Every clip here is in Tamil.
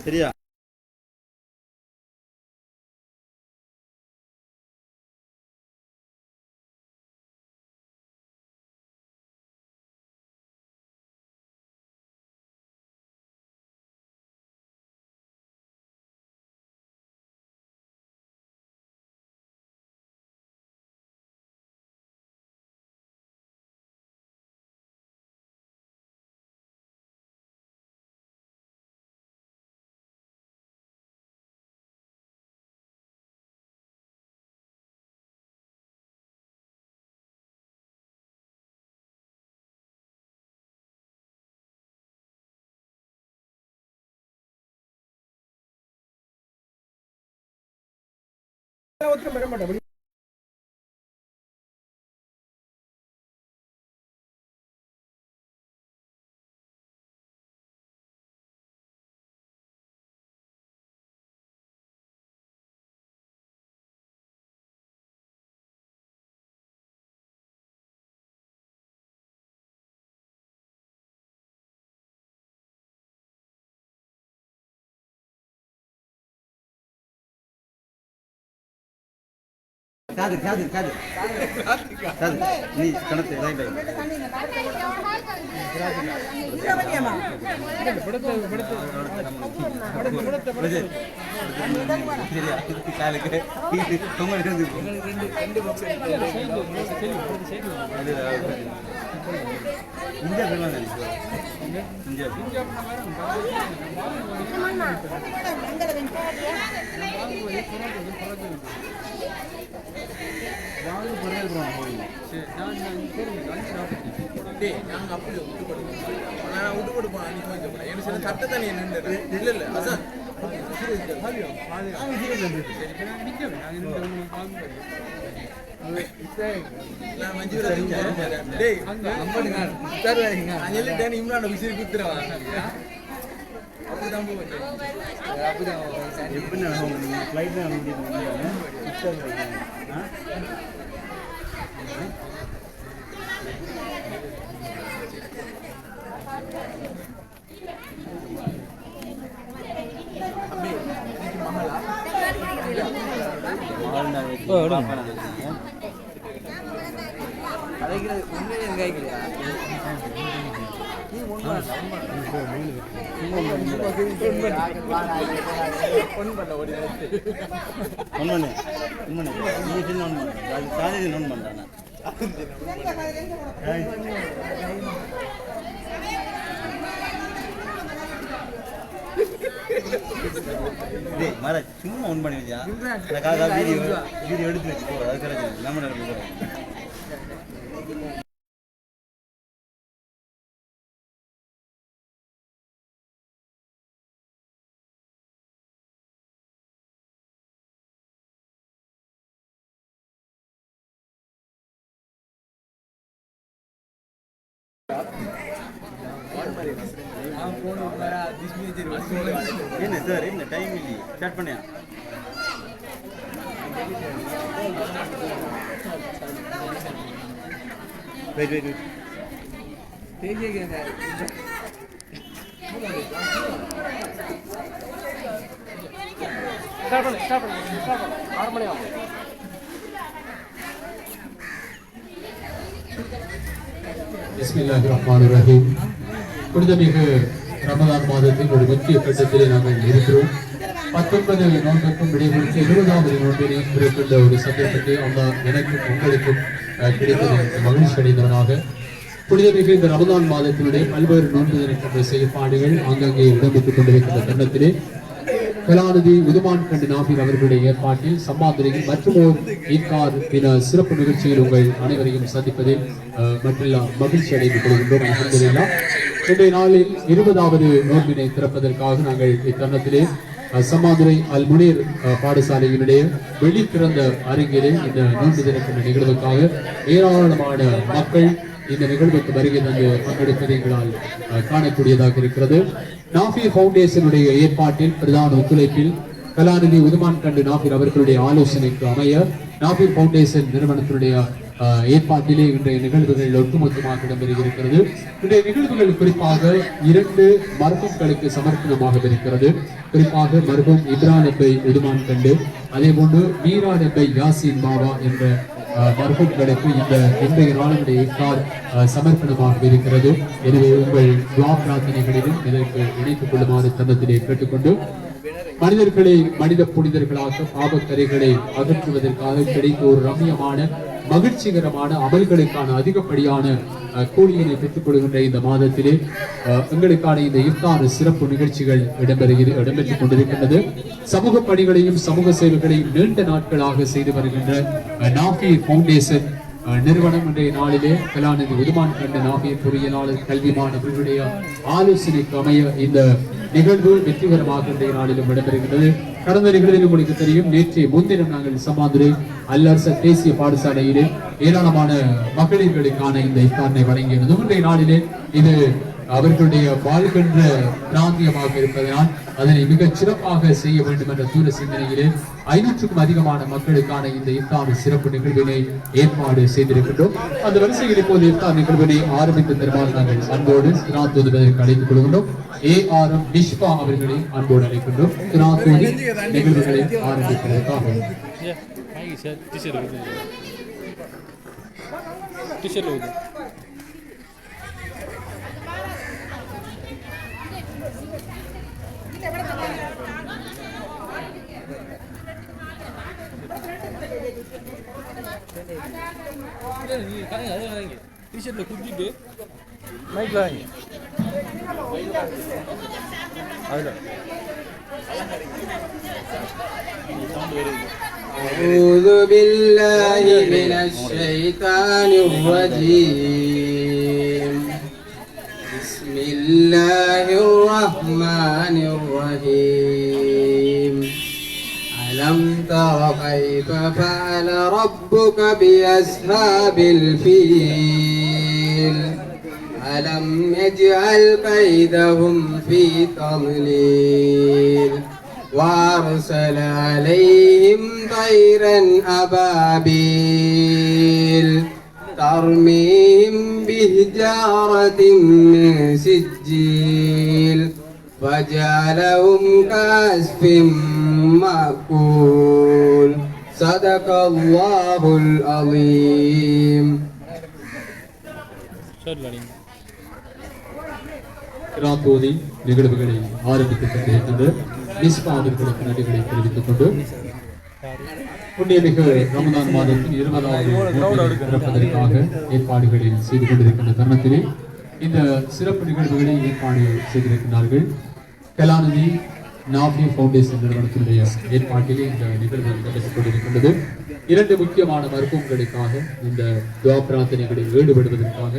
சரியா? காது காது காது காது நீ கணத்து ரைட் காலுக்கு இந்தியா இம்ரான் விசிறி குத்துறவா அப்படிதான் போச்சு எப்படி ஃப்ளைட் சும்மா ஒன் பண்ணி வச்சா வீடியோ எடுத்து வச்சு போறோம். அது கிடையாது நம்ம என்ன சார் என்ன டைம் இல்லையே ஸ்டார்ட் பண்ணியா வெயிட் வெயிட் வெயிட் ஸ்டார்ட் பண்ணு 6 மணி ஆகும். பிஸ்மில்லாஹிர்ரஹ்மானிர்ரஹீம். புனிதமிகு ரமலான் மாதத்தில் ஒரு முக்கிய கட்டத்திலே நாங்கள் இருக்கிறோம். 19 நோன்புக்கும் விடைபெற்று 20வது நோன்பினை மேற்கொண்ட ஒரு சந்தர்ப்பத்தை அல்லாஹ் எனக்கும் உங்களுக்கும் கிடைத்தது மகிழ்ச்சி அடைந்தவனாக. புனிதமிகு இந்த ரமலான் மாதத்தினுடைய பல்வேறு நோன்பு தினத்தினுடைய செயற்பாடுகள் ஆங்காங்கே இடம்பெற்றுக் கொண்டிருக்கின்ற தருணத்திலே கலாநிதி உதுமான் கண்டு நாபிர் அவர்களுடைய ஏற்பாட்டில் சம்மாந்திரையில் மற்றும் ஓர் ஈக்கார் தின சிறப்பு நிகழ்ச்சியில் உங்கள் அனைவரையும் சந்திப்பதில் மகிழ்ச்சி அடைந்து கொள்கின்றோம். அல்ஹம்துலில்லாஹ். இன்றைய நாளில் 20வது நோன்பினை திறப்பதற்காக நாங்கள் இத்தருணத்திலே சம்மாந்துரை அல் முனீர் பாடசாலையினுடைய வெளித்திறந்த அரங்கிலே இந்த நோன்பு திறக்கின்ற நிகழ்வுக்காக ஏராளமான மக்கள் இந்த நிகழ்வுக்கு வருகை தந்து பங்கெடுப்பதை எங்களால் காணக்கூடியதாக இருக்கிறது. நாஃபி ஃபவுண்டேஷனுடைய ஏற்பாட்டில் பிரதான ஒத்துழைப்பில் கலாநிதி உதுமான் கண்டு நாஃபிர் அவர்களுடைய ஆலோசனைக்கு அமைய நாஃபி ஃபவுண்டேஷன் நிறுவனத்தினுடைய ஏற்பாட்டிலே இன்றைய நிகழ்வுகள் ஒட்டுமொத்தமாக இடம்பெறுகிறது. இன்றைய நிகழ்வுகள் குறிப்பாக 2 மர்ஹூம்களுக்கு சமர்ப்பணமாக இருக்கிறது. குறிப்பாக மர்ஹூம் இப்ராஹிம் நபி உதுமான் கண்டு, அதே போன்று மீரா நபி யாசின் பாபா என்ற மர்ஹூம்களுக்கு இந்த இன்றைய நாளுடைய இஃப்தார் சமர்ப்பணமாக இருக்கிறது. எனவே உங்கள் துஆ பிரார்த்தனைகளிலும் இதற்கு இணைத்துக் கொள்ளுமாறு தன்னத்திலே கேட்டுக்கொண்டு, மனிதர்களை மனித புனிதர்களாக பாவக்கரைகளை அகற்றுவதற்காக கிடைத்த ஒரு ரம்யமான மகிழ்ச்சிகரமான அமல்களுக்கான அதிகப்படியான கூலியினை பெற்றுக் கொள்கின்ற இந்த மாதத்திலே எங்களுக்கான இந்த இஃப்தார் சிறப்பு நிகழ்ச்சிகள் இடம்பெற்றுக் கொண்டிருக்கின்றது. சமூக பணிகளையும் சமூக சேவைகளையும் நீண்ட நாட்களாக செய்து வருகின்ற நாஃபீர் ஃபவுண்டேஷன் நிறுவனம் இன்றைய நாளிலே கலாநிதி உதுமான் கண்டு நாஃபீர் பொறியியலாளர் கல்வி மாணவர்களுடைய ஆலோசனைக்கு அமைய இந்த நிகழ்வு வெற்றிகரமாக இன்றைய நாளிலும் இடம்பெறுகிறது. கடந்த நிகழ்வில் உங்களுக்கு தெரியும், நேற்றைய முன்தினம் நாங்கள் சமாந்துரை அல்லரச தேசிய பாடசாலையிலே ஏராளமான மகளிர்களுக்கான இந்த இஃப்தாரினை வழங்கியிருந்தோம். இன்றைய நாளிலே இது அவர்களுடைய வாழ்கின்ற பிராந்தியமாக இருப்பதனால் அதனை மிகச் சிறப்பாக செய்ய வேண்டும் என்ற தூர சிந்தனையிலே 500க்கும் அதிகமான மக்களுக்கான இந்த இஃப்தார் சிறப்பு நிகழ்வினை ஏற்பாடு செய்திருக்கின்றோம். அந்த வரிசையில் இப்போது இஃப்தார் நிகழ்வினை ஆரம்பித்து தருமாறு நாங்கள் அன்போடு கிராத் ஓதுவதற்கு அழைத்துக் கொள்கின்றோம். ARM நிஷ்பா அவர்களை அன்போடு அழைக்கின்றோம். கிராத் ஓதி நிகழ்வுகளை ஆரம்பிப்பதற்காக टी-शर्ट में खुद भी माइक लगाएंगे أعوذ بالله من الشيطان الرجيم بسم الله الرحمن الرحيم ألم تر كيف فعل ربك بأصحاب الفيل ألم يجعل كيدهم في تضليل وأرسل عليهم طيرا أبابيل ترميهم بحجارة من سجيل فجعلهم كعصف مأكول صدق الله العظيم. கிராத்தோதி நிகழ்வுகளை ஆரம்பித்துக் கொண்டிருக்கின்ற நிஸ்பா அவர்களுக்கு நன்றிகளை தெரிவித்துக் கொண்டு, புண்ணியமிகு ரமதான் மாதத்தின் 20வது திறப்பதற்காக ஏற்பாடுகளில் செய்து கொண்டிருக்கின்ற தருணத்திலே இந்த சிறப்பு நிகழ்வுகளை ஏற்பாடு செய்திருக்கிறார்கள். கலாநிதி நாஃபி ஃபவுண்டேஷன் நிறுவனத்தினுடைய ஏற்பாட்டிலே இந்த நிகழ்வு நடைபெற்றுக் கொண்டிருக்கின்றது. 2 முக்கியமான மருத்துவங்களுக்காக இந்த துஆ பிரார்த்தனைகளில் ஈடுபடுவதற்காக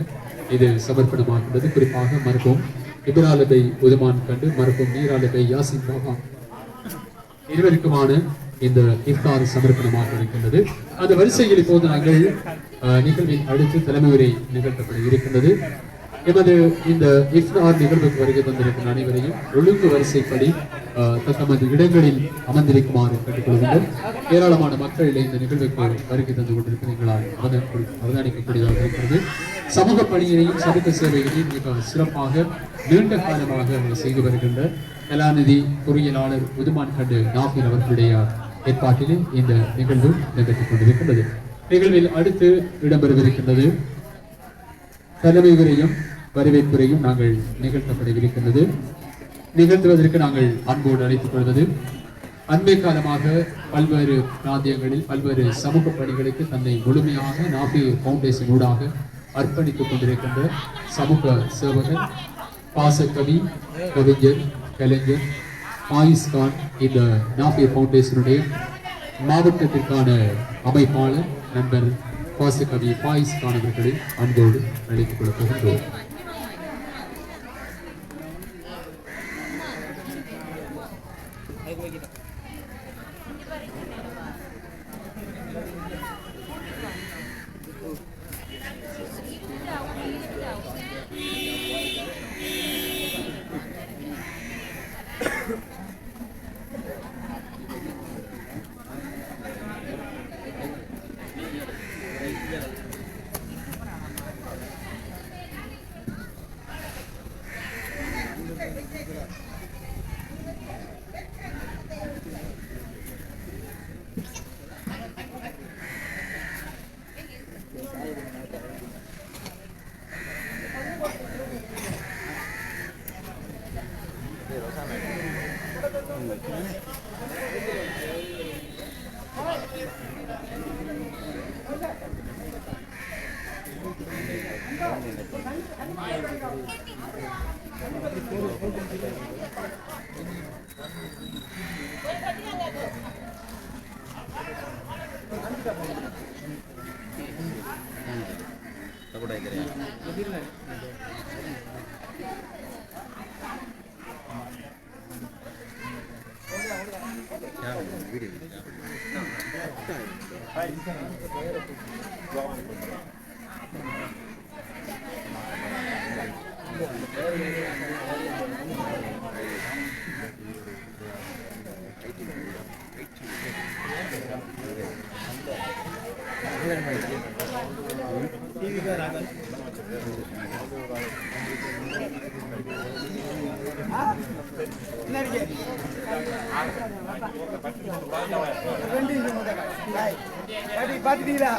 இது சமர்ப்பணமாகின்றது. குறிப்பாக மருத்துவம் இப்ராஹிம் நபி உதுமான் கண்டு, மருத்துவம் மீரா நபி யாசின் பாபா இருவருக்குமான இந்த இஃப்தார் சமர்ப்பணமாக இருக்கின்றது. அந்த வரிசையில் இப்போது நாங்கள் நிகழ்வின் அடுத்து தலைமை உரை நிகழ்த்தப்பட இருக்கின்றது. எமது இந்த இஃப்தார் நிகழ்வுக்கு வருகை தந்திருக்கிற அனைவரையும் ஒழுங்கு வரிசைப்படி தமது இடங்களில் அமர்ந்திருக்குமாறு கேட்டுக்கொள்கின்றோம். ஏராளமான மக்கள் இந்த நிகழ்வுக்கு வருகை தந்து கொண்டிருக்க எங்களால் அவதானிக்கக்கூடியதாக இருக்கிறது. சமூக பணியினையும் சமூக சேவைகளையும் மிக சிறப்பாக நீண்ட காலமாக செய்து வருகின்ற கலாநிதி பொறியியலாளர் உதுமான் கண்டு நாஃபீர் அவர்களுடைய ஏற்பாட்டிலே இந்த நிகழ்வு நடைபெற்றுக் கொண்டிருக்கின்றது. நிகழ்வில் அடுத்து இடம்பெறவிருக்கின்றது தலைமை உரையும் வரவேற்புரையும் நாங்கள் நிகழ்த்தப்படவிருக்கின்றது. நிகழ்த்துவதற்கு நாங்கள் அன்போடு அழைத்துக் கொள்வது, அண்மை காலமாக பல்வேறு பிராந்தியங்களில் பல்வேறு சமூக பணிகளுக்கு தன்னை முழுமையாக நாஃபீர் ஃபவுண்டேஷன் ஊடாக அர்ப்பணித்துக் கொண்டிருக்கின்ற சமூக சேவகர், பாசக்கவி, கவிஞர், கலைஞர் ஃபாயிஸ் கான் இந்த நாஃபீர் ஃபவுண்டேஷனுடைய மாவட்டத்திற்கான அமைப்பாளர் நண்பர் பாசக்கவி ஃபாயிஸ் கான் அவர்களை அன்போடு அழைத்துக் கொள்ளப் போகின்றோம். பாத்துட்டீங்களா?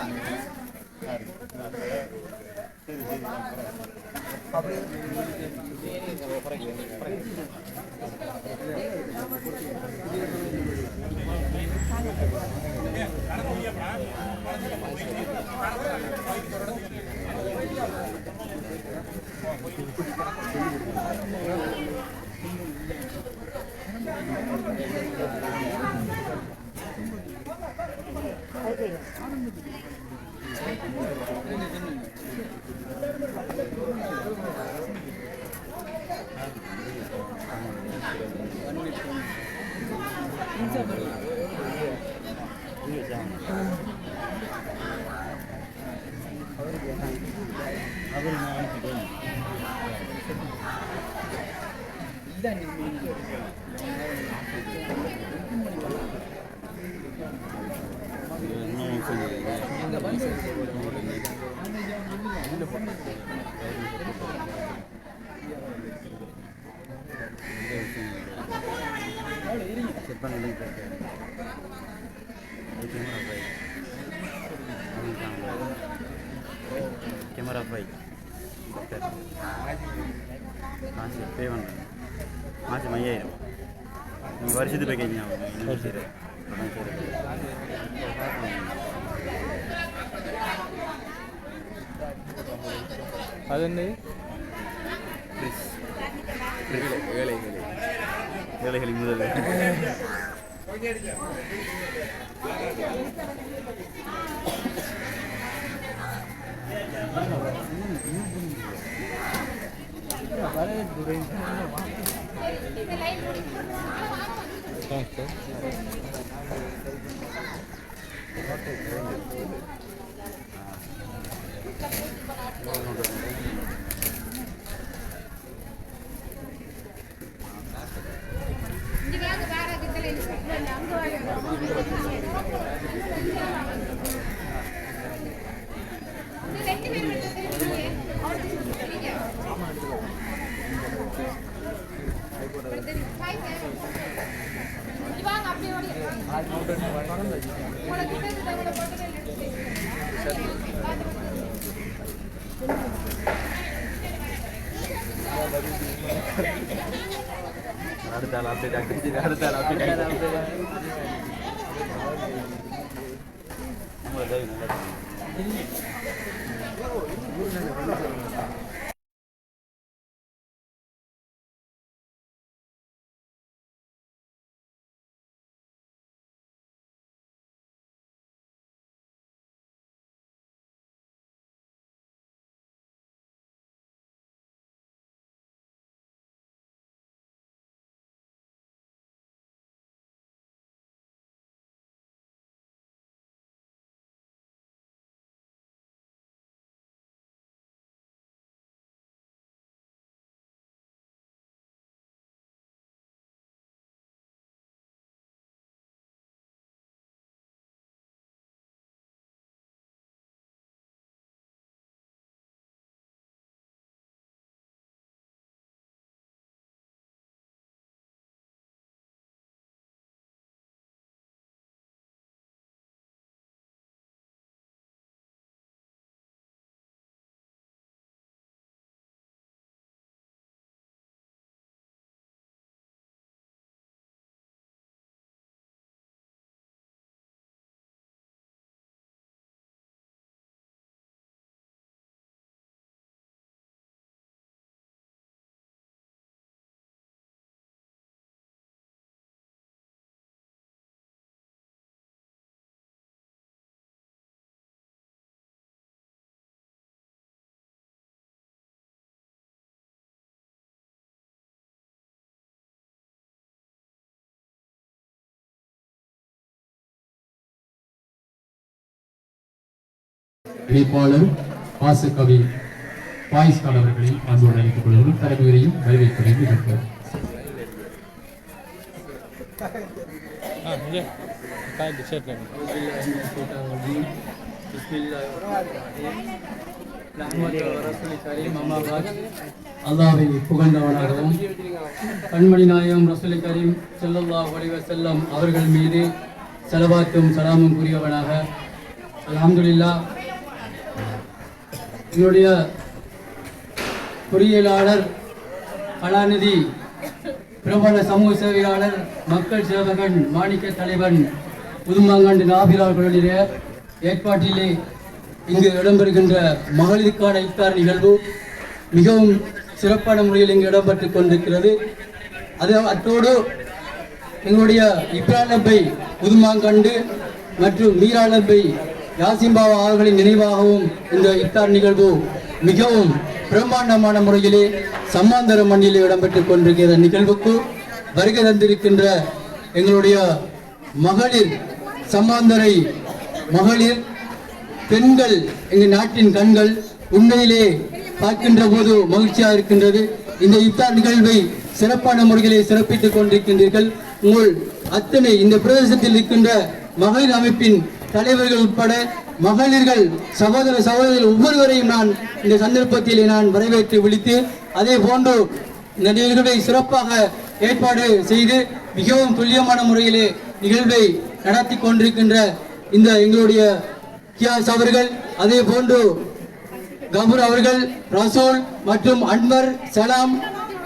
Camera baik. Masih payment. Masih mayar. Baris itu pakainya. అదండి வேலைகளை முதல்ல அடுத்த அப்டேட் இணைப்பாளர் பாசக்கவி பாயிஸ்கான் அவர்களை அன்போடு அழைத்துக் கொள்வதும் தலைமையையும் வரவேற்பதையும் நிகழ்த்தார். அல்லாஹ்வை புகழ்ந்தவனாகவும் கண்மணி நாயகம் ரசூல் கரீம் ஸல்லல்லாஹு அலைஹி வஸல்லம் அவர்கள் மீது ஸலவாத்தும் சலாமும் கூறியவனாக அல்ஹம்துலில்லாஹ். என்னுடைய பொறியியலாளர் கலாநிதி பிரபல சமூக சேவையாளர் மக்கள் சேவகன் மாணிக்க தலைவன் புதுமாங்கண்டு நாபிர் அவர்களுடைய ஏற்பாட்டிலே இங்கு இடம்பெறுகின்ற மகளிருக்கான இஃப்தார் நிகழ்வு மிகவும் சிறப்பான முறையில் இங்கு இடம்பெற்றுக் கொண்டிருக்கிறது. அத்தோடு எங்களுடைய இப்ராலப்பை புதுமாங்கண்டு மற்றும் மீராலப்பை யாசிம்பாவா அவர்களின் நினைவாகவும் இந்த இஃப்தார் நிகழ்வு மிகவும் பிரம்மாண்டமான முறையிலே சம்மாந்தர மண்ணிலே இடம்பெற்றுக் கொண்டிருக்கிற நிகழ்வுக்கு வருகை தந்திருக்கின்ற எங்களுடைய மகளிர் சம்மாந்தரை மகளிர் பெண்கள் எங்கள் நாட்டின் கண்கள் உண்மையிலே பார்க்கின்ற போது மகிழ்ச்சியாக இருக்கின்றது. இந்த இஃப்தார் நிகழ்வை சிறப்பான முறையிலே சிறப்பித்துக் கொண்டிருக்கின்றீர்கள். உங்கள் அத்தனை இந்த பிரதேசத்தில் இருக்கின்ற மகளிர் அமைப்பின் தலைவர்கள் உட்பட மகளிர்கள் சகோதர சகோதரிகள் ஒவ்வொருவரையும் நான் இந்த சந்தர்ப்பத்திலே நான் வரவேற்று விழித்து அதே போன்று இந்த நிகழ்வை சிறப்பாக ஏற்பாடு செய்து மிகவும் துல்லியமான முறையிலே நிகழ்வை நடத்தி கொண்டிருக்கின்ற இந்த எங்களுடைய கியாஸ் அவர்கள், அதே போன்று கபூர் அவர்கள், ரசூல் மற்றும் அன்வர் சலாம்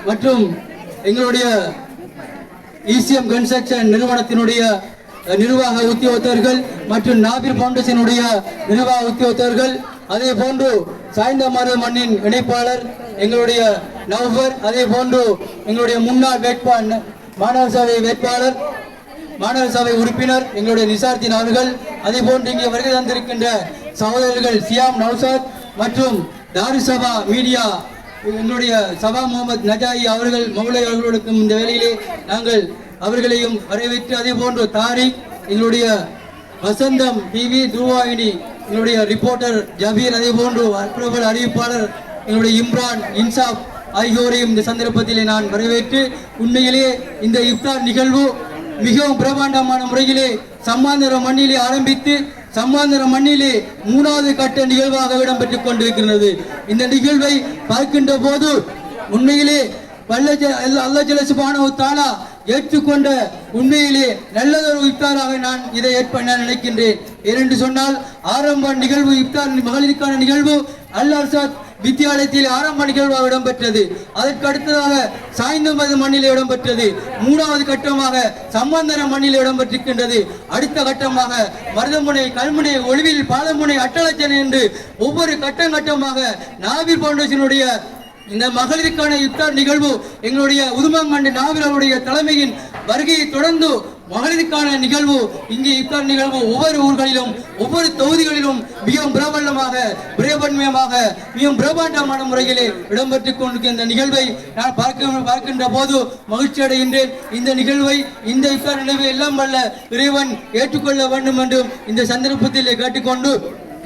மற்றும் எங்களுடைய இசிஎம் கன்ஸ்ட்ரக்ஷன் நிறுவனத்தினுடைய நிர்வாக உத்தியோகத்தர்கள் மற்றும் நாபிர் பவுண்டேஷனுடைய நிர்வாக உத்தியோகத்தர்கள், அதே போன்று சாய்ந்த மருத மண்ணின் இணைப்பாளர் எங்களுடைய நவ்வர், அதே போன்று எங்களுடைய முன்னாள் வேட்பாளர் மாணவர் சபை வேட்பாளர் மாணவர் சபை உறுப்பினர் எங்களுடைய நிசார்தீன் அவர்கள், அதே போன்று இங்கே வருகை தந்திருக்கின்ற சகோதரர்கள் சியாம் நௌசாத் மற்றும் தாருசபா மீடியா எங்களுடைய சபா முகமது நஜாயி அவர்கள் மௌலை அவர்களுக்கும் இந்த வேளையிலே நாங்கள் அவர்களையும் வரவேற்று, அதே போன்று தாரிக் எங்களுடைய வசந்தம் டிவி துருவாயினி எங்களுடைய ரிப்போர்ட்டர் ஜபீர், அதே போன்று பிரபல அறிவிப்பாளர் எங்களுடைய இம்ரான் இன்சாப் ஆகியோரையும் இந்த சந்தர்ப்பத்திலே நான் வரவேற்று, உண்மையிலே இந்த இஃப்தார் நிகழ்வு மிகவும் பிரமாண்டமான முறையிலே சம்மாந்தர மண்ணிலே ஆரம்பித்து சம்மாந்தர மண்ணிலே 3வது கட்ட நிகழ்வாக இடம்பெற்றுக் கொண்டிருக்கிறது. இந்த நிகழ்வை பார்க்கின்ற போது உண்மையிலே அல்லாஹ் ஜல்ல சுப்ஹானஹு வ தஆலா ஏற்றுக்கொண்ட உண்மையிலே நல்லதொரு இஃப்தாராக நான் இதை நான் நினைக்கின்றேன். ஏனென்று சொன்னால் ஆரம்ப நிகழ்வு இஃப்தார் மகளிருக்கான நிகழ்வு அல் அர்ஷாத் வித்தியாலயத்தில் ஆரம்ப நிகழ்வாக இடம்பெற்றது. அதற்கு அடுத்ததாக சாய்ந்தமது மண்ணில் இடம்பெற்றது. 3வது கட்டமாக சம்பந்தர மண்ணில் இடம்பெற்றிருக்கின்றது. அடுத்த கட்டமாக மருதமுனை, கல்முனை, ஒளிவில், பாலமுனை, அட்டலச்சனை என்று ஒவ்வொரு கட்டமாக நாபிர் பவுண்டேஷனுடைய இந்த மகளிருக்கான இஃப்தார் நிகழ்வு எங்களுடைய உதுமாங்கண்டு நாபிர் அவருடைய தலைமையின் வருகையை தொடர்ந்து மகளிருக்கான நிகழ்வு இங்கே இஃப்தார் நிகழ்வு ஒவ்வொரு ஊர்களிலும் ஒவ்வொரு தொகுதிகளிலும் மிகவும் பிரபலமாக மிகவும் பிரபாண்டமான முறையிலே இடம்பெற்றுக் கொண்டிருக்கிற இந்த நிகழ்வை நான் பார்க்கின்ற போது மகிழ்ச்சி அடைகின்றேன். இந்த நிகழ்வை இந்த இஃப்தார் நிகழ்வை எல்லாம் வல்ல இறைவன் ஏற்றுக்கொள்ள வேண்டும் என்றும் இந்த சந்தர்ப்பத்திலே கேட்டுக்கொண்டு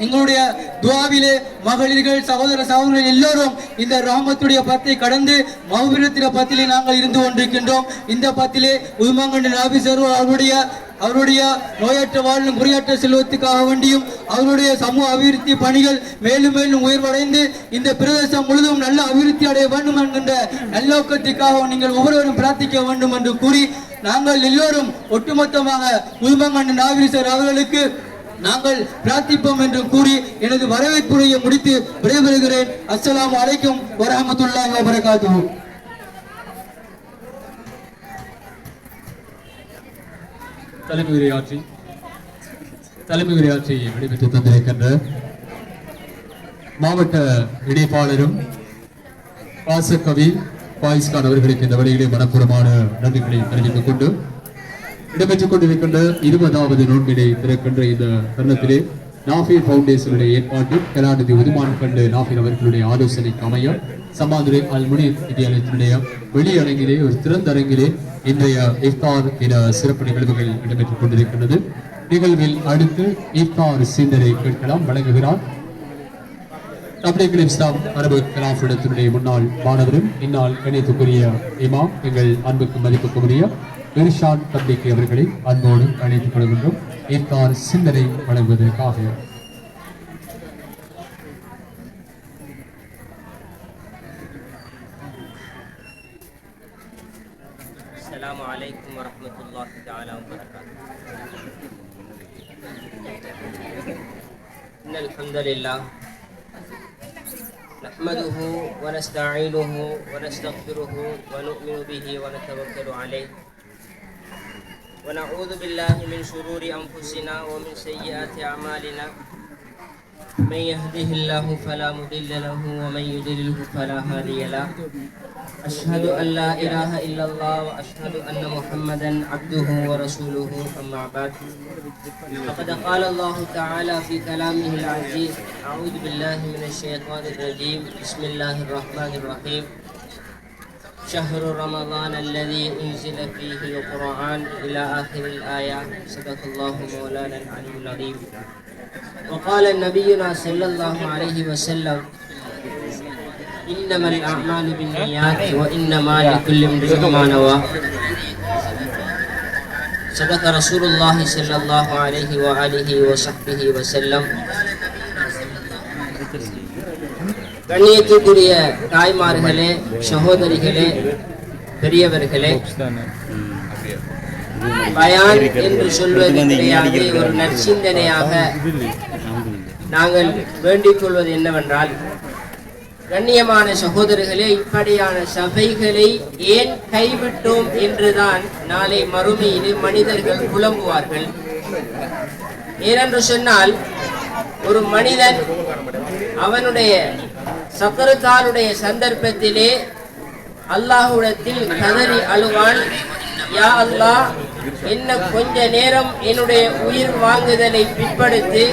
எங்களுடைய துஆவிலே மகளிர்கள் சகோதர சகோதரர்கள் எல்லோரும் இந்த ரஹமத்துடைய பத்தை கடந்து மஹ்பிரத்தின பத்திலே நாங்கள் இருந்து கொண்டிருக்கின்றோம். இந்த பத்திலே உதுமாங்கண்டு நாபிர் அவருடைய நோயற்ற வாழும் குறியற்ற செல்வத்துக்காக வேண்டியும் அவருடைய சமூக அபிவிருத்தி பணிகள் மேலும் மேலும் உயர்வடைந்து இந்த பிரதேசம் முழுவதும் நல்ல அபிவிருத்தி அடைய வேண்டும் என்கின்ற நல்லோக்கத்திற்காக நீங்கள் ஒவ்வொருவரும் பிரார்த்திக்க வேண்டும் என்று கூறி நாங்கள் எல்லோரும் ஒட்டுமொத்தமாக உதுமாங்கண்டு நாபிர் அவர்களுக்கு நாங்கள் பிரார்த்திப்போம் என்று கூறி எனது வரவேற்புரையை முடித்து விடைபெறுகிறேன். அஸ்ஸலாமு அலைக்கும் வரஹ்மத்துல்லாஹி வபரகாத்துஹு. தலைமை உரையாற்றி விடைபெற்று தந்திருக்கின்ற மாவட்ட இணைப்பாளரும் பாசக்கவி பாயிஸ்கான் அவர்களுக்கு இந்த வழியிலே மனப்பூர்வமான நன்றிகளை தெரிவித்துக் கொண்டு இடம்பெற்றுக் கொண்டிருக்கின்ற 20வது நோன்பினை திறக்கின்ற இந்த தருணத்திலே நாஃபீர் பவுண்டேஷனுடைய ஏற்பாட்டில் கலாநிதி உதுமான்கண்டு நாஃபீர் அவர்களுடைய ஆலோசனைக்கு அமைய சமாதுரை அல் முனீர் வித்தியாலயத்தினுடைய வெளியரங்கிலே ஒரு திறந்த அரங்கிலே இன்றைய இஃப்தார் என சிறப்பு நிகழ்வுகள் இடம்பெற்றுக் கொண்டிருக்கின்றது. நிகழ்வில் அடுத்து இஃப்தார் சிந்தனை கேட்கலாம். வழங்குகிறார் தப்லீக் இஸ்லாம் அரபு கலாஃபிடத்தினுடைய முன்னாள் மாணவரும் இந்நாள் கணித்துக்குரிய இமாம் எங்கள் அன்புக்கு மதிப்புக்குரிய இர்ஷாத் தப்லீக் அவர்களை அன்போடு அழைத்துக் கொள்கின்றோம் இஃப்தார் சிந்தனை வழங்குவதற்காக. السلام عليكم ورحمة الله تعالى وبركاته. إن الحمد لله نحمده ونستعينه ونستغفره ونؤمن به ونتوكل عليه ونعوذ بالله من شرور أنفسنا ومن سيئات أعمالنا من يهده الله فلا مضل له ومن يضلله فلا هادي له أشهد أن لا إله إلا الله وأشهد أن محمدا عبده ورسوله أما بعد فقد قال الله تعالى في كلامه العزيز أعوذ بالله من الشيطان الرجيم بسم الله الرحمن الرحيم شهر رمضان الذي أنزل فيه القرآن إلى آخر الآية صدق الله مولانا العلي العظيم. وقال نبينا صلى الله عليه وسلم إنما الأعمال بالنيات وإنما لكل امرئ ما نوى. صدق رسول الله صلى الله عليه وآله وصحبه وسلم. கண்ணியத்துக்குரிய தாய்மார்களே, சகோதரிகளே, பெரியவர்களே, பயான் என்று சொல்வது கிடையாது, ஒரு நற்சிந்தனையாக நாங்கள் வேண்டிக் கொள்வது என்னவென்றால், கண்ணியமான சகோதரர்களே, இப்படியான சபைகளை ஏன் கைவிட்டோம் என்றுதான் நாளை மறுமையில் மனிதர்கள் புலம்புவார்கள். ஏனென்று சொன்னால், ஒரு மனிதன் அவனுடைய சக்கரத்தாளுடைய சந்தர்ப்பத்திலே அல்லாஹ்விடத்தில் கதறி அழுவான், யா அல்லாஹ், என்ன கொஞ்ச நேரம் என்னுடைய உயிர் வாங்குதலை பிற்படுத்தி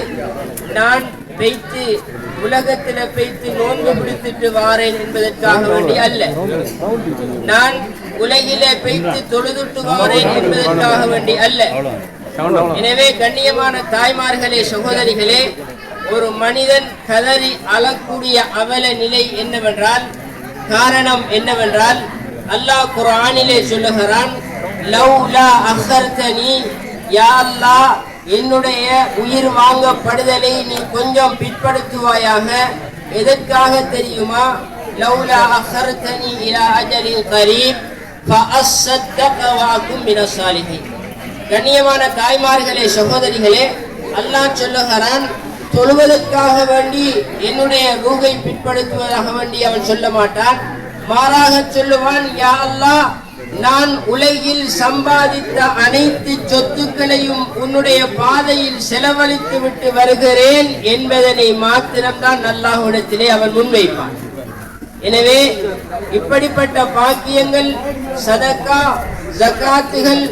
நான் வைத்து உலகத்தில் வைத்து நோன்பு பிடித்துட்டு வாரேன் என்பதற்காக வேண்டி அல்ல, நான் உலகிலே வைத்து தொழுதுட்டு வாரேன் என்பதற்காக வேண்டி அல்ல. எனவே கண்ணியமான தாய்மார்களே, சகோதரிகளே, ஒரு மனிதன் கதறி அழக்கூடிய அவல நிலை என்னவென்றால், காரணம் என்னவென்றால், அல்லாஹ் குர்ஆனிலே சொல்லுகிறான், லவ்லா அஹர்தனி, யா அல்லாஹ், என்னுடைய உயிர் வாங்கப்படுதலை நீ கொஞ்சம் பிற்படுத்துவாயாக. எதற்காக தெரியுமா? லவ்லா அஹர்தனி இலா அஜலின் கரீப் ஃபஅஸ்ஸதக வஅகும் மினஸ் சாலிஹீன். கண்ணியமான தாய்மார்களே, சகோதரிகளே, அல்லாஹ் சொல்லுகிறான், தொழுவதற்காக வேண்டி என்னுடைய ரூகை பிற்படுத்துவதாக வேண்டி அவன் சொல்ல மாட்டான். மாறாக சொல்லுவான், யா அல்லாஹ், நான் உலகில் சம்பாதித்த அனைத்து சொத்துக்களையும் உன்னுடைய பாதையில் செலவழித்து விட்டு வருகிறேன் என்பதனை மாத்திரம்தான் அல்லாஹ்விடத்திலே அவன் முன்வைப்பான். எனவே இப்படிப்பட்ட பாக்கியங்கள், சதக்கா, ஜகாத்துகள்,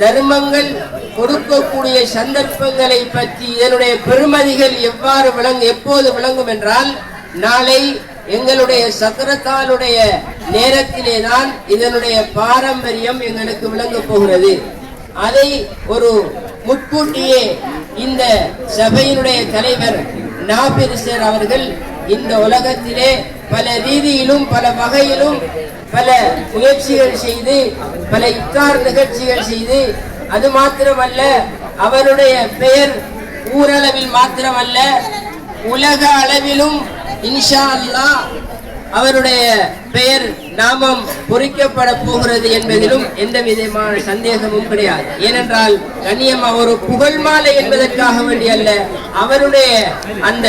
தர்மங்கள் கொடுக்கக்கூடிய சந்தர்ப்பங்களை பற்றி இதனுடைய பெருமதிகள் எப்போது விளங்கும் என்றால், நாளை எங்களுடைய சக்கரத்தாளுடைய நேரத்திலே தான் இதனுடைய பாரம்பரியம் எங்களுக்கு விளங்க போகிறது. அதை ஒரு முன்கூட்டியே இந்த சபையினுடைய தலைவர் நாபிரிசர் அவர்கள் இந்த உலகத்திலே பல ரீதியிலும் பல வகையிலும் பல முயற்சிகள் செய்து பல இஃப்தார் நிகழ்ச்சிகள் செய்து, அது மாத்திரமல்ல, அவருடைய பெயர் ஊரளவில் மாத்திரமல்ல உலக அளவிலும் இன்ஷா அல்லாஹ் அவருடைய பெயர் நாமம் பொறிக்கப்பட போகிறது என்பதிலும் எந்த விதமான சந்தேகமும் கிடையாது. ஏனென்றால் கண்ணியம் ஒரு புகழ் மாலை என்பதற்காக வேண்டி அல்ல, அவருடைய அந்த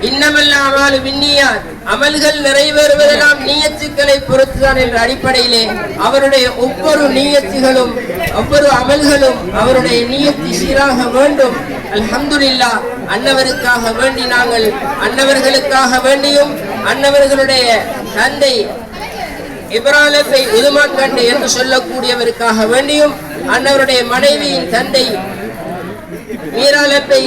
இன்னமல் அமாலு பின்னியாத், அமல்கள் நிறைவேறுவதெல்லாம் நியத்துக்களை பொறுத்துதான் என்ற அடிப்படையிலே அவருடைய ஒவ்வொரு நியத்துகளும் ஒவ்வொரு அமல்களும் அவருடைய நியத்து சீராக வேண்டும். அல்ஹம்துலில்லாஹ், அன்னவருக்காக வேண்டி நாங்கள் அன்னவர்களுக்காக வேண்டியும் அன்னவர்களுடைய தந்தை இப்ராஹிமை உதுமாக்கண்டு என்று சொல்லக்கூடியவருக்காக வேண்டியும் அன்னவருடைய மனைவியின் தந்தை மீராலப்பை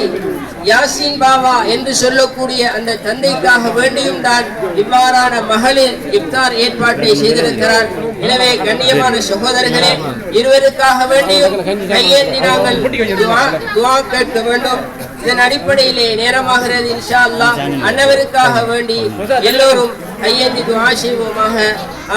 யாசின் பாவா என்று சொல்லக்கூடிய அந்த தந்தைக்காக வேண்டியும் தான் இவ்வாறான மகளிர் இஃப்தார் ஏற்பாட்டை செய்திருக்கிறார். எனவே கண்ணியமான சகோதரர்களே, இருவருக்காக வேண்டியும் கையேந்தி நாங்கள் துஆ கேட்க வேண்டும். இதன் அடிப்படையிலே நேரமாகிறது. இன்ஷா அல்லாஹ் அன்னவருக்காக வேண்டி எல்லோரும் கையேந்தி துஆ செய்வோமாக.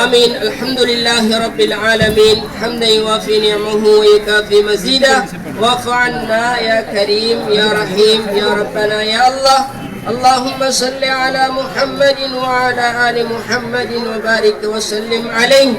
ஆமீன். அல்ஹம்துலில்லாஹி ரப்பில் ஆலமீன் ஹம்தன் யுவாஃபி நிஅமஹு வ யுகாஃபி மஸீதா வஃபு அன்னா யா கரீம் யா ரஹீம் யா ரப்பனா யா அல்லாஹ். اللهم صل على محمد وعلى آل محمد وبارك وسلم عليه.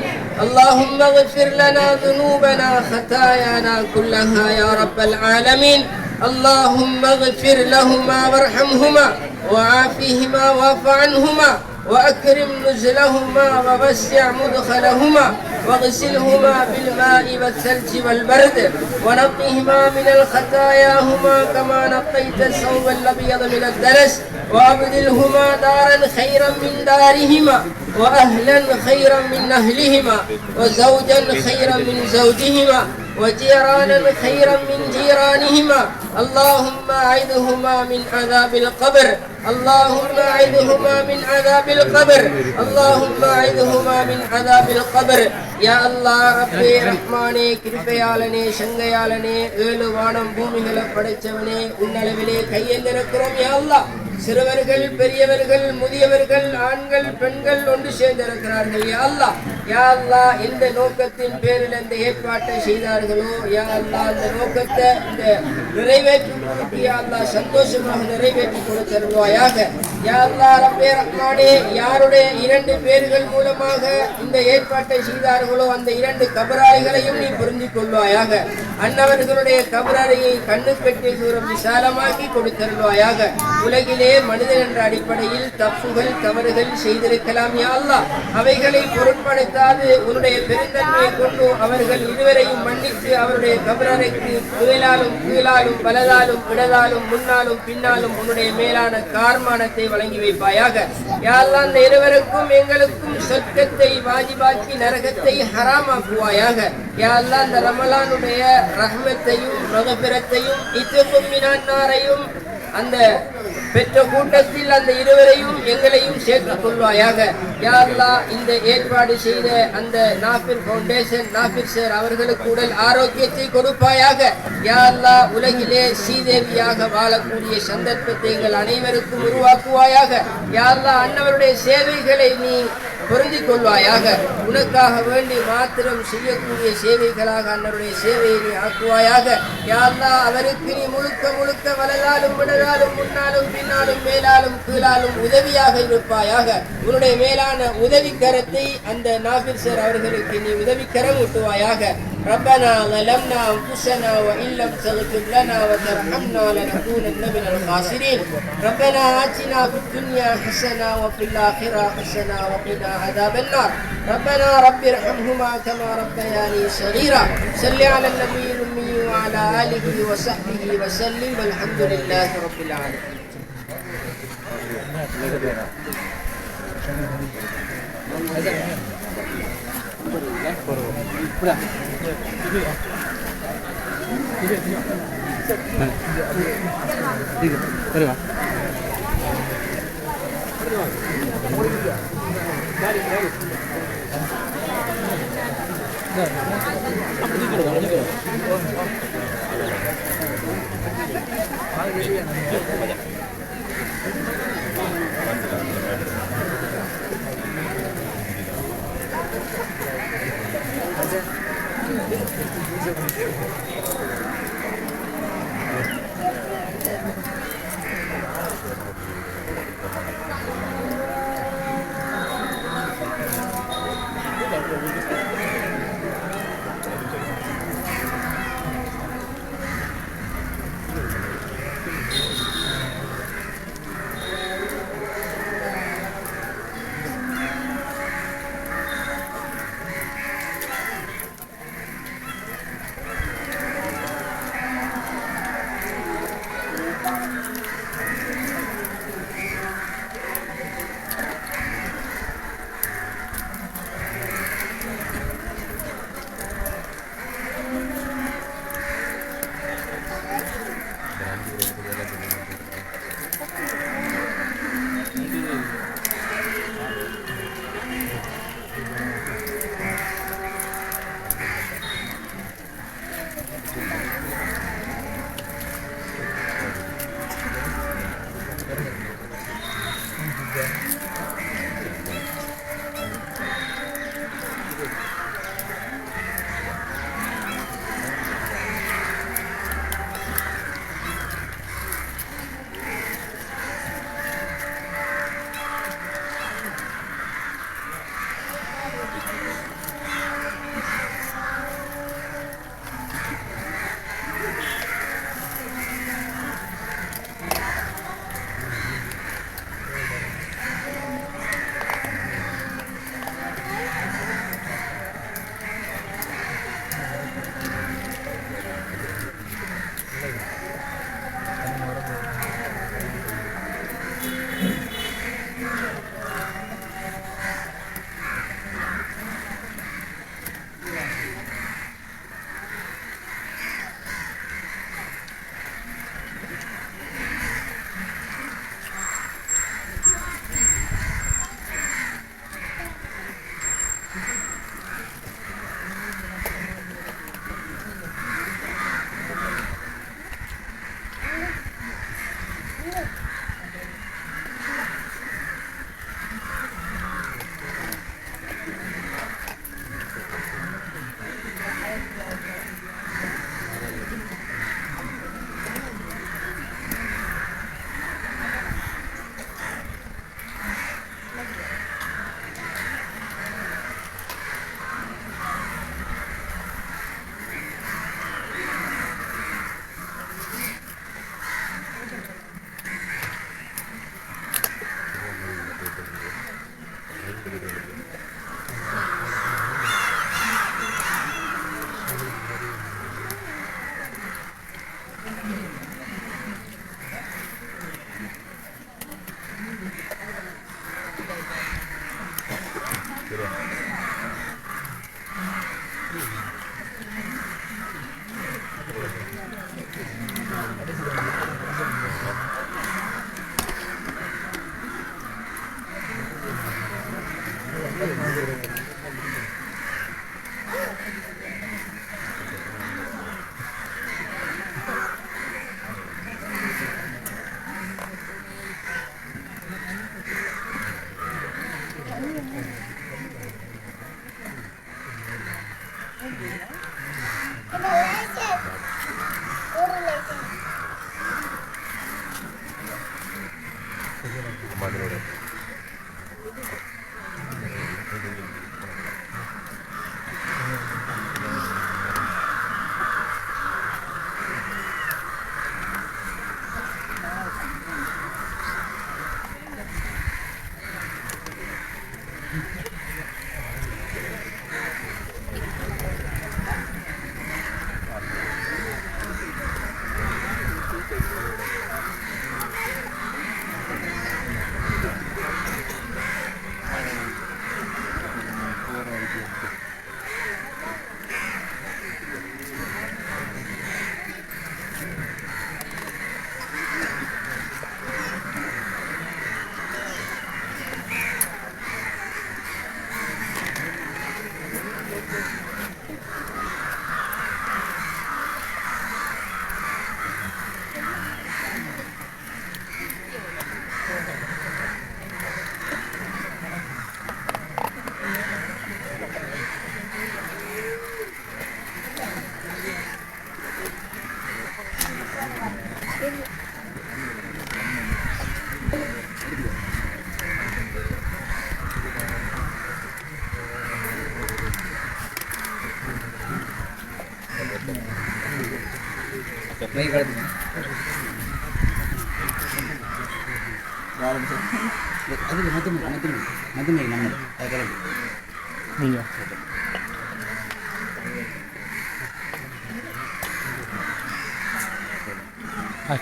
اللهم اغفر لنا ذنوبنا خطايانا كلها يا رب العالمين. اللهم اغفر لهما وارحمهما وعافهما واعف عنهما وأكرم نزلهما ووسع مدخلهما واغسلهما بالماء والثلج والبرد ونقهما من الخطاياهما كما نقيت الثوب الأبيض من الدنس وأبدلهما دارا خيرا من دارهما وأهلا خيرا من أهلهما وزوجا خيرا من زوجهما وجيرانا خيرا من جيرانهما. اللهم أعذهما من عذاب القبر. اللهم أعذهما من عذاب القبر. اللهم أعذهما من عذاب القبر. يا الله ربي رحمانே கிருபையாளனே சங்கையாளனே ஏழு வானம் பூமிகளை படைச்சவனே உன்னளவிலே கையேந்திருக்கிறோம். யா அல்லாஹ் சிறுவர்கள் பெரியவர்கள் முதியவர்கள் ஆண்கள் பெண்கள் ஒன்று சேர்ந்திருக்கிறார்கள். யா அல்லாஹ் யா அல்லாஹ் இந்த நோக்கத்தின் பேரில் இந்த ஏற்பாட்டை செய்தார்களோ யா அல்லாஹ் அந்த நோக்கத்தை இந்த நிறைவேற்றுவதற்கு யா அல்லாஹ் சந்தோஷமாக நிறைவேற்றி கொடுத்தருள்வாயாக. யா அல்லாஹ் ரப்பே ரஹ்மானே யாருடைய இரண்டு பேர்கள் மூலமாக இந்த ஏற்பாட்டை செய்தார்களோ அந்த இரண்டு கபராளிகளையும் நீ புரிந்து கொள்வாயாக. அன்னவர்களுடைய கபராளியை கண்ணு பெட்டி தூரம் விசாலமாக்கி கொடுத்தருள்வாயாக. உலகிலே மனிதன் என்ற அடிப்படையில் தப்புகள் தவறுகள் செய்திருக்கலாம். யா அல்லாஹ் அவைகளை பொருட்படுத்தாது உன்னுடைய பெருந்தன்மையை கொண்டு அவர்கள் இருவரையும் மன்னித்து அவருடைய கபரறைக்கு மேலாலும் கீழாலும் வலதாலும் இடதாலும் முன்னாலும் பின்னாலும் உன்னுடைய மேலான கார்மானத்தை வழங்கி வைப்பாயாக. யா அல்லாஹ் அந்த இருவருக்கும் எங்களுக்கும் சொர்க்கத்தை வாஜிபாக்கி நரகத்தை ஹராமாக்குவாயாக. யா அல்லாஹ் அந்த ரமலானுடைய ரஹ்மத்தையும் மகபிரத்தையும் இத்துக்கும் மினான்னாரையும் அந்த பெற்ற கூட்டத்தில் அந்த இருவரையும் எங்களையும் சேர்த்துக் கொள்வாயாக. யா அல்லாஹ் இந்த ஏற்பாடு செய்த அந்த நாஃபிர் ஃபவுண்டேஷன் நாஃபிர் சார் அவர்களுக்கு உடல் ஆரோக்கியத்தை கொடுப்பாயாக. யா அல்லாஹ் உலகிலே சீதேவியாக வாழக்கூடிய சந்தர்ப்பத்தை எங்கள் அனைவருக்கும் உருவாக்குவாயாக. யா அல்லாஹ் அன்னவருடைய சேவைகளை நீ பொருந்திக் கொள்வாயாக. உனக்காக வேண்டி மாத்திரம் செய்யக்கூடிய சேவைகளாக அன்னருடைய சேவையை நீ ஆக்குவாயாக. யா அல்லாஹ் அவருக்கு நீ முழுக்க முழுக்க வலதாலும் இடதாலும் முன்னாலும் பின்னாலும் மேலாலும் கீழாலும் உதவியாக இருப்பாயாக. உன்னுடைய மேலான உதவி கரத்தை அந்த நாஃபிர் சார் அவர்களுக்கு நீ உதவி கரம் ஊட்டுவாயாக. ربنا ظلمنا أنفسنا وإن لم تغفر لنا وترحمنا لنكونن من الخاسرين. ربنا آتنا في الدنيا حسنة وفي الآخرة حسنة وقنا عذاب النار. ربنا رب ارحمهما كما ربياني صغيرا. صل على النبي الأمي وعلى آله وصحبه وسلم والحمد لله رب العالمين.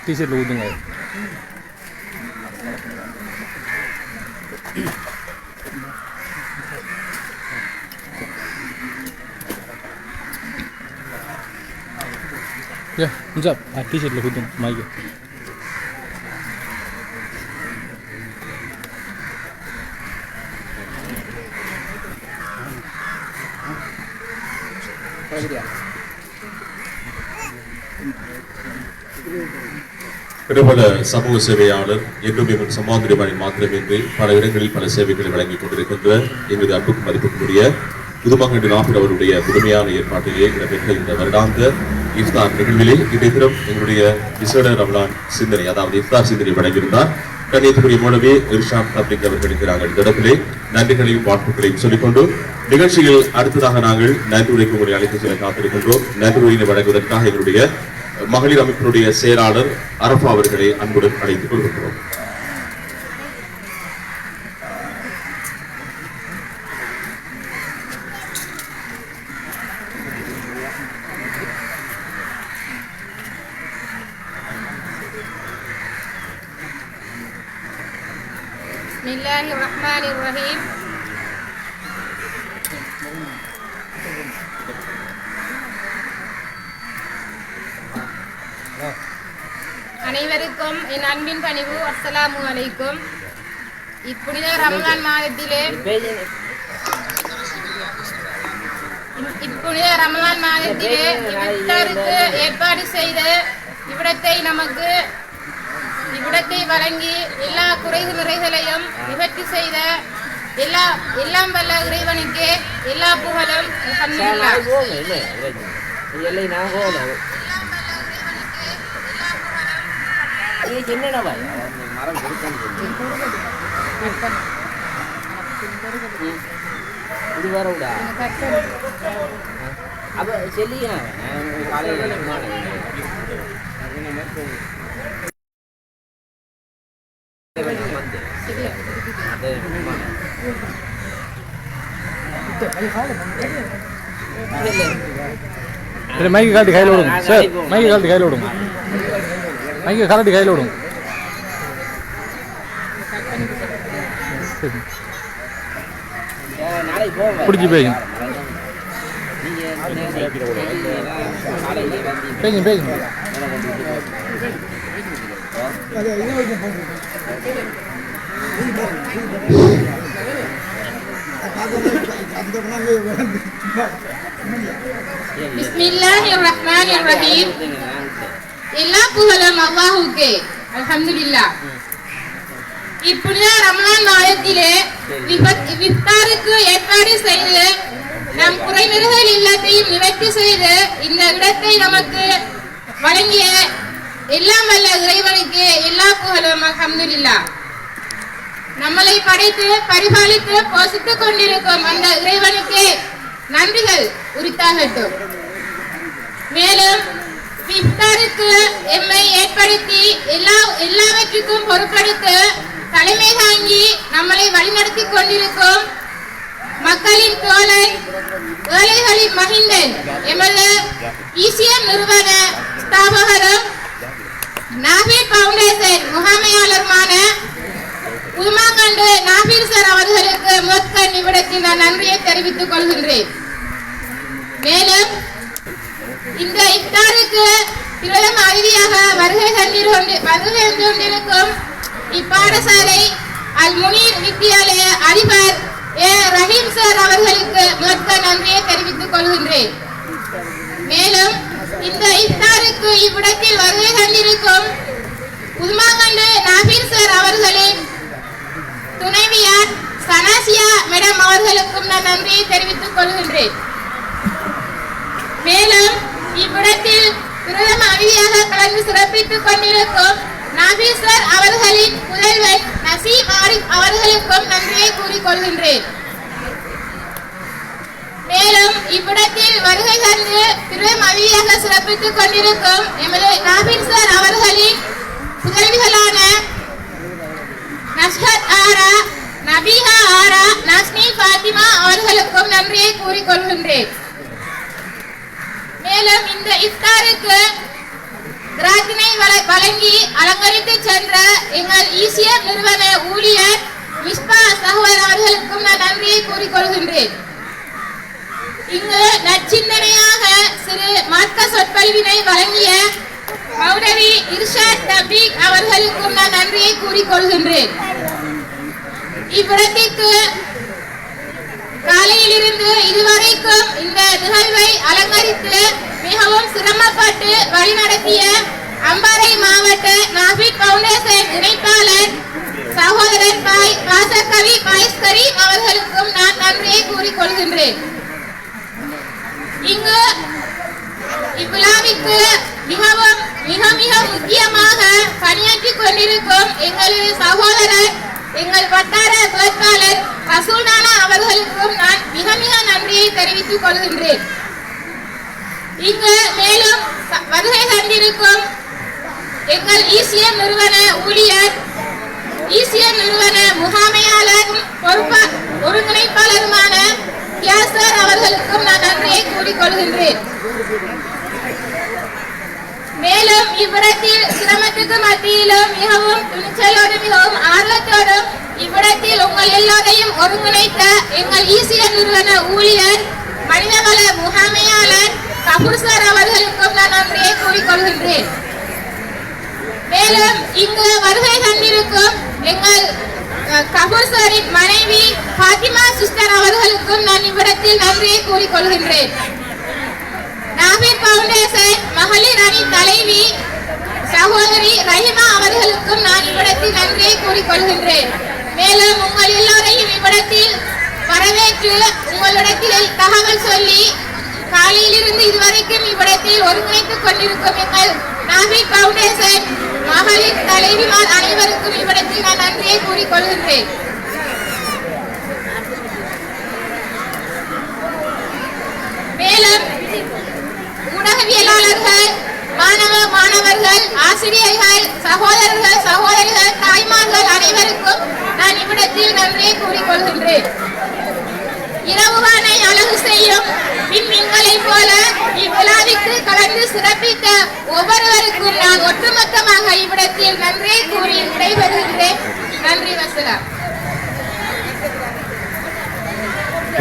T-shirt ஊதுங்க. Ya, Mujab, T-shirt ஊதுங்க மைக். பிரபல சமூக சேவையாளர் என்றும் எங்கள் சமாந்திரமணி மாத்திரமின்றி பல இடங்களில் பல சேவைகளை வழங்கிக் கொண்டிருக்கின்ற எங்களது அன்புக்கும் மதிப்புக்குரிய புதுமங்கண்டு நாகூர் அவருடைய புதுமையான ஏற்பாட்டிலே இடம்பெற்ற இந்த வருடாந்த இஃப்தார் நிகழ்விலே இன்றைய தினம் எங்களுடைய விசேட ரமலான் சிந்தனை அதாவது இஃப்தார் சிந்தனை வழங்கியிருந்தார். கண்ணியத்துக்குரிய மூலமே இர்ஷாத் தப்லீக் அவர்களுக்கு நாங்கள் இந்த இடத்திலே நன்றிகளையும் வாழ்த்துக்களையும் சொல்லிக்கொண்டு நிகழ்ச்சியில் அடுத்ததாக நாங்கள் நன்றி உரைக்கு உங்களை அழைத்து செல்ல காத்திருக்கின்றோம். நன்றி உரையினை வழங்குவதற்காக எங்களுடைய மகளிர் அமைப்பினுடைய செயலாளர் அரபா அவர்களை அன்புடன் அழைத்துக் கொள்கின்றோம். பிஸ்மில்லாஹிர்ரஹ்மானிர்ரஹீம். அனைவருக்கும் என் அன்பின் பணிவு அஸ்ஸலாமு அலைக்கும். இப்புனித ரமலான் மாதத்திலே இஃப்தாருக்கு ஏற்பாடு செய்த இவ்விடத்தை வழங்கி எல்லா குறைகளையும் நிவர்த்தி செய்த எல்லாம் வல்ல இறைவனுக்கு எல்லா புகழும் அல்ஹம்துலில்லாஹ். இது வர விடா அப்ப சொல்லியா காலையில் மைக்கு காட்டி கையில் விடுங்க சார். மைக்கு காட்டி கையில் விடுங்க. மைக்கு காட்டி கையில் விடுங்க. பிடிச்சி பேசுங்க பேசுங்க பேசுங்க. பிஸ்மில்லாஹிர்ரஹ்மானிர்ரஹீம். எல்லா புகழும் அல்லாஹ்வுக்கே அல்ஹம்துலில்லாஹ். இப்புனித ரமலான் மாதத்திலே இஃப்தாருக்கு ஏற்பாடு செய்து நம் குறைநிறைகள் இல்லத்தையும் நிவர்த்தி செய்து இந்த இடத்தை நமக்கு வழங்கிய எல்லாம் வல்ல இறைவனுக்கு எல்லா புகழும் அல்ஹம்துலில்லாஹ். நம்மளை படைத்து பரிபாலித்து போஷித்துக் கொண்டிருக்கும் அந்த இறைவனுக்கு நன்றிகள் உரித்தாகட்டும். மேலும் இஃப்தாருக்கு எம்மை ஏற்படுத்தி எல்லாவற்றுக்கும் பொறுப்படுத்த தலைமை தாங்கி நம்மளை வழிநடத்தி கொண்டிருக்கும் மக்களின் தோழன் ஏழைகளின் மகிந்தன் எமது ஈசிஎம் நிறுவன ஸ்தாபகரும் நாபீர் பவுண்டேஷன் முகாமையாளருமான உதுமாங்கண்டு நாபீர் சார் அவர்களுக்கு மொத்த நிமிடத்தில் நான் நன்றியை தெரிவித்துக் கொள்கின்றேன். மேலும் இந்த இஃப்தாருக்கு பிரதம அதிதியாக வருகை தந்திருக்கும் இப்பாடசாலை அல் முனீர் வித்தியாலய அதிபர் ஏ ரஹீம் சார் அவர்களுக்கு மொத்த நன்றியை தெரிவித்துக் கொள்கின்றேன். மேலும் இந்த இஃப்தாருக்கு இவ்விடத்தில் வருகை தந்திருக்கும் உதுமாங்கண்டு நாபீர் சார் அவர்களின் துணைவியார் சனாசியா மேடம் அவர்களுக்கும் நான் நன்றியை தெரிவித்துக் கொள்கின்றேன். மேலும் இவ்விடத்தில் பிரதம அதிதியாக கலந்து சிறப்பித்துக் கொண்டிருக்கும் நாபீர் சார் அவர்களின் புதல்வன் நசீம் ஆரிஃப் அவர்களுக்கும் நன்றியை கூறிக்கொள்கின்றேன். மேலும் இவ்விடத்தில் வருகை தந்து பிரதம அதிதியாக சிறப்பித்துக் கொண்டிருக்கும் எமது நாபீர் சார் அவர்களின் புதல்விகளான நஷ்ஹத் ஆரா, நபீஹா ஆரா, நஸ்னி ஃபாத்திமா அவர்களுக்கும் நன்றியை கூறிக்கொள்கின்றேன். மேலும் இந்த இஃப்தாருக்கு பிரார்த்தனை வழங்கி அலங்கரித்து சென்ற எங்கள் ஈசிஎம் நிறுவன ஊழியர் மிஸ்பா சகோதரர் அவர்களுக்கும் நான் நன்றியை கூறிக்கொள்கின்றேன். இங்கு நற்சிந்தனையாக சிறு மார்க்க சொற்பொழிவினை வழங்கிய மௌலவி இர்ஷாத் தபீக் அவர்களுக்கும் நான் நன்றியை கூறிக்கொள்கின்றேன். இவ்விடத்திற்கு காலையிலிருந்து இதுவரைக்கும் இந்த நிகழ்வை அலங்கரித்து மிகவும் சிரமப்பட்டு வழிநடத்திய அம்பாறை மாவட்ட நாபீர் பவுண்டேஷன் இணைப்பாளர் சகோதரர் வாசகவி பாயஸ்கரி அவர்களுக்கும் நான் நன்றியை கூறிக்கொள்கின்றேன். இங்கு இவ்விழாவிற்கு மிக முக்கியமாக பணியாற்றிக் கொண்டிருக்கும் எங்களது சகோதரர் எங்கள் வட்டார வேட்பாளர் ரசூல்நானா அவர்களுக்கும் நான் மிக நன்றியை தெரிவித்துக் கொள்கின்றேன். இங்கு மேலும் வருகை தந்திருக்கும் எங்கள் ஈசிஎம் நிறுவன ஊழியர், ஈசிஎம் நிறுவன முகாமையாளர் ஒருங்கிணைப்பாளருமான கியாசர் அவர்களுக்கும் நான் நன்றியை கூறிக்கொள்கின்றேன். மேலும் இவ்விடத்தில் சிரமத்துக்கு மத்தியிலும் மிகவும் துணிச்சலோடும் மிகவும் ஆர்வத்தோடும் இவ்விடத்தில் உங்கள் எல்லோரையும் ஒருங்கிணைத்த எங்கள் ஈசிஎம் நிறுவன ஊழியர் மனிதவள முகாமையாளர் கபூர் சார் அவர்களுக்கும் நான் நன்றியை கூறிக்கொள்கின்றேன். மேலும் இங்கு வருகை தந்திருக்கும் எங்கள் கபூர் சாரின் மனைவி பாத்திமா சிஸ்டர் அவர்களுக்கும் நான் இவ்விடத்தில் நன்றியை கூறிக்கொள்கின்றேன். நாபீர் பவுண்டேஷன் மகளிர் அணி தலைவி சகோதரி ரஹிமா அவர்களுக்கும் நான் இவ்விடத்தில் நன்றியை கூறிக்கொள்கின்றேன். மேலும் உங்கள் எல்லோரையும் இவ்விடத்தில் வரவேற்று உங்களிடத்தில் தகவல் சொல்லி காலையிலிருந்து இதுவரைக்கும் இவ்விடத்தில் ஒருங்கிணைத்துக் கொண்டிருக்கும் எங்கள் நாபீர் பவுண்டேஷன் மகளிர் தலைவிமார் அனைவருக்கும் இவ்விடத்தில் நான் நன்றியை கூறிக்கொள்கின்றேன். மேலும் ஊடகவியலாளர்கள், மாணவர்கள், ஆசிரியர்கள், சகோதரர்கள், சகோதரிகள், தாய்மார்கள் அனைவருக்கும் நான் இவ்விடத்தில் நன்றியை கூறிக்கொள்கின்றேன். இரவுவானை அழகு செய்யும் விண்மீன்களை போல இவ்விழாவிற்கு கலந்து சிறப்பித்த ஒவ்வொருவருக்கும் நான் ஒட்டுமொத்தமாக இவ்விடத்தில் நன்றியை கூறி விடைபெறுகின்றேன். நன்றி, வசலாம்.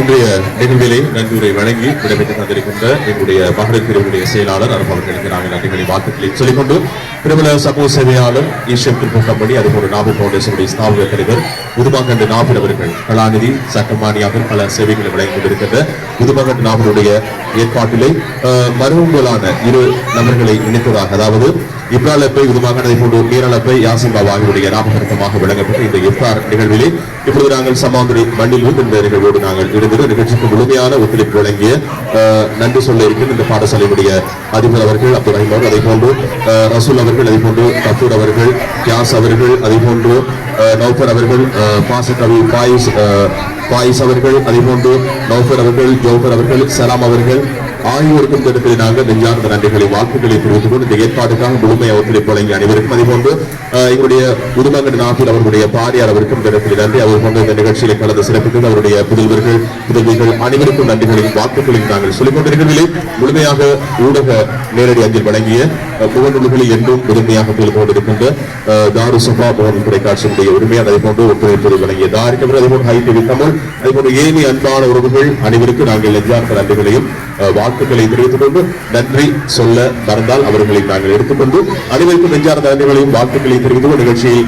இன்றைய நிகழ்விலே நன்றியுரை வழங்கி விடைபெற்று தந்திருக்கின்ற எங்களுடைய மகளிர் பிரிவுடைய செயலாளர் அவர்களுக்கு நாங்கள் நன்றிகளை வாழ்த்துக்களை சொல்லிக் கொண்டு பிரபல சமூக சேவையாளர் ஈஷம் திருப்பம்படி அதுபோல நாகூர் பவுண்டேஷனுடைய ஸ்தாபக தலைவர் புதுமகண்டு நாகூர் அவர்கள் கலாநிதி சட்டமானியாக பல சேவைகளை வழங்கிக் கொண்டிருக்கின்ற புதுமகண்டு நாகூருடைய ஏற்பாட்டிலே மருமங்களான இரு நபர்களை இணைத்ததாக, அதாவது இப்ராலப்பை புதுமகன் அதை போன்று மீரலப்பை யாசின் பாபா ஆகியோருடைய ஞாபகார்த்தமாக விளங்கப்பட்ட இந்த இஃப்தார் நிகழ்விலே இப்பொழுது நாங்கள் சமாந்திரி மண்ணில் இந்த நிகழ்வோடு நாங்கள் இருந்தது. நிகழ்ச்சிக்கு முழுமையான ஒத்துழைப்பு வழங்கிய நன்றி சொல்ல இருக்கிற இந்த பாடசாலையுடைய அதிபர் அவர்கள் அப்துல் ரஹீம் அவர்கள், அதை போன்று ரசூல் அவர்கள், அதை போன்று கத்தூர் அவர்கள், கியாஸ் அவர்கள், அதை போன்று நௌஃபர் அவர்கள், பாசகவி பாயிஸ் அவர்கள், அதை போன்று நௌஃபர் அவர்கள், ஜோஃபர் அவர்கள், சலாம் அவர்கள் ஆகியோருக்கும் இந்த இடத்தில் நாங்கள் நெஞ்சார்ந்த நன்றிகளை வாழ்த்துக்களை தெரிவித்துக் கொண்டு இந்த ஏற்பாடுக்காக முழுமையாக ஒத்துழைப்பு வழங்கிய அனைவருக்கும், அதே போன்று எங்களுடைய புதுமகன் நாட்டில் அவர்களுடைய பாரியார் அவருக்கும் இந்த இடத்தில் நன்றி. அவர் போன்ற இந்த நிகழ்ச்சியில கலந்து சிறப்பித்து அவருடைய புதல்விகள் அனைவருக்கும் நன்றிகளையும் வாழ்த்துக்களையும் நாங்கள் சொல்லிக் கொண்டிருக்கிறதிலே முழுமையாக ஊடக நேரடி அஞ்சல் வழங்கிய முகநூல்களில் என்றும் உரிமையாக தெரிந்து கொண்டிருக்கின்ற தாரு சபா முகநூல் தொலைக்காட்சியினுடைய உரிமையாக அதை போன்று ஒத்துழைப்பு வழங்கிய தாரிக்கவர், அதே போன்று ஹை டிவி தமிழ், அதே போன்று ஏனைய அன்பான உறவுகள் அனைவருக்கும் நாங்கள் நெஞ்சார்ந்த நன்றிகளையும் வாழ்த்துக்களை தெரிவித்துக் கொண்டு நன்றி சொல்ல மறந்தால் அவர்களை நாங்கள் எடுத்துக்கொண்டு அனைவருக்கும் நெஞ்சார்ந்த நன்றிகளையும் வாழ்த்துக்களை தெரிவித்துக் கொண்டு நிகழ்ச்சியை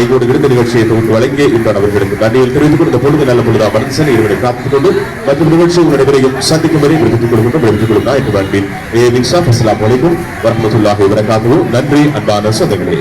இங்கோடு இருந்த நிகழ்ச்சியை தொகுத்து வழங்கிய இன்றான் அவர்களுக்கு நன்றிகள் தெரிவித்துக் கொண்டு இந்த பொழுது நல்ல பொழுதா மனசன் இருவரை காத்துக் கொண்டு மற்றும் நிகழ்ச்சியை நடைபெறையும் சந்திக்கும் வரை விடுத்துக் கொள்கின்றோம் என்று அன்பின் அஸ்ஸலாமு அலைக்கும் வரஹ்மத்துல்லாஹி வபரகாத்துஹு. நன்றி அன்பான சொந்தங்களே.